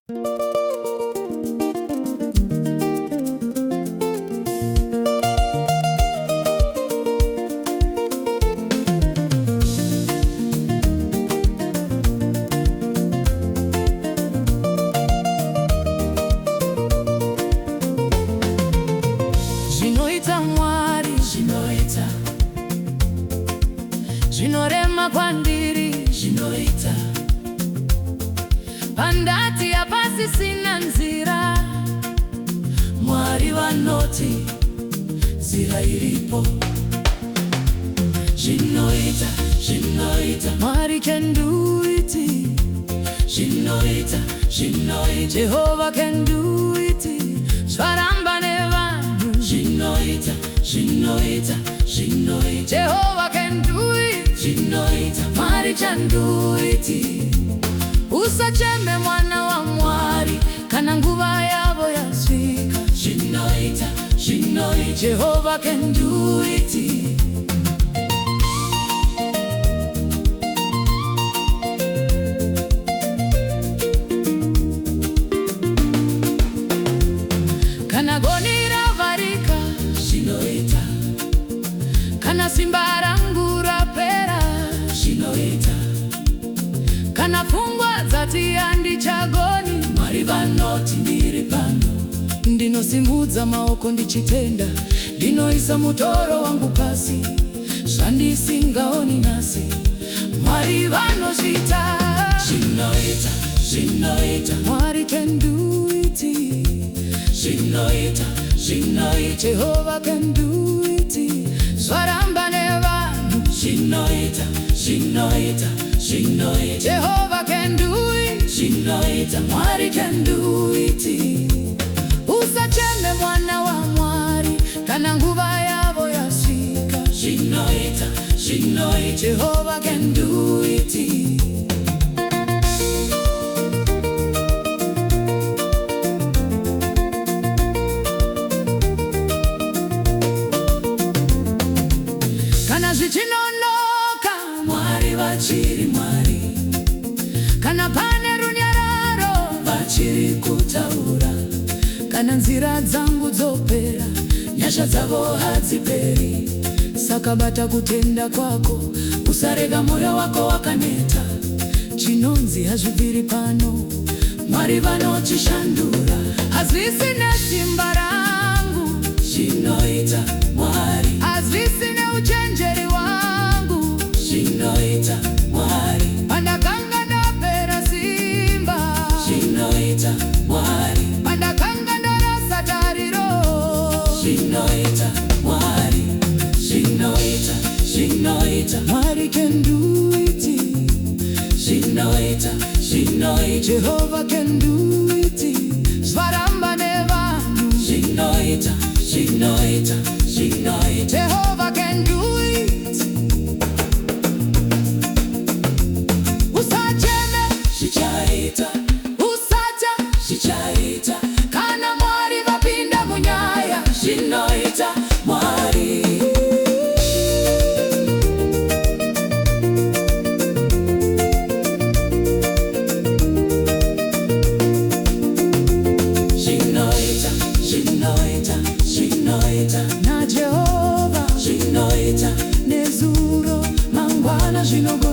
Zvinoita Mwari, zvinoita. Zvinorema kwandiri, zvinoita. Pandati hapasisina nzira, Mwari vanoti nzira iripo. Zvinoita, zvinoita. Mwari can do it. Zvinoita, zvinoita. Jehovah can do it. Zvaramba nevanhu. Zvinoita, zvinoita, zvinoita. Jehovah can do it. Zvinoita, Mwari can do it. Usacheme mwana wa Mwari, kana nguva yavo yasvika. Zvinoita, zvinoita. Jehovah can do it. Kana goni ravharika, zvinoita. Kana simba rangu rapera, zvinoita. Kana pfungwa dzati handichagoni, Mwari vanoti ndiri pano. Ndinosimudza maoko ndichitenda, ndinoisa mutoro wangu pasi. Zvandisingaoni nhasi, Mwari vanozvita. Zvinoita, zvinoita. Mwari can do it. Zvinoita, zvinoita. Jehovah can do it. Zvaramba nevanhu. Zvinoita, zvinoita, zvinoita. Jehovah can do it. Zvinoita, Mwari can do it. Usacheme mwana wa Mwari, kana nguva yavo yasvika. Zvinoita, zvinoita. Jehovah can do it. Kana zvichinonoka, Mwari vachiri Mwari. Kana pane runyararo, vachiri kutaura. Kana nzira dzangu dzopera, nyasha dzavo hadziperi. Saka bata kutenda kwako, usarega moyo wako wakaneta. Chinonzi hazvibviri pano, Mwari vanochishandura. Hazvisi nesimba rangu, zvinoita Mwari. Hazvisi neuchenjeri wangu, zvinoita Mwari. Pandakanga ndapera simba, zvinoita Mwari. Pandakanga ndarasa tariro, zvinoita Mwari. Zvinoita, zvinoita. Mwari can do it. Zvinoita, zvinoita. Jehovah can do it. Zvaramba nevanhu. Zvinoita, zvinoita, zvinoita. Jehovah can do it. Usacheme, zvichaita. Usatya, zvichaita. Kana Mwari vapinda munyaya, zvinoita Mwari. Zvinoita, zvinoita, zvinoita. Na Jehovah, zvinoita. Nezuro mangwana zvinoita.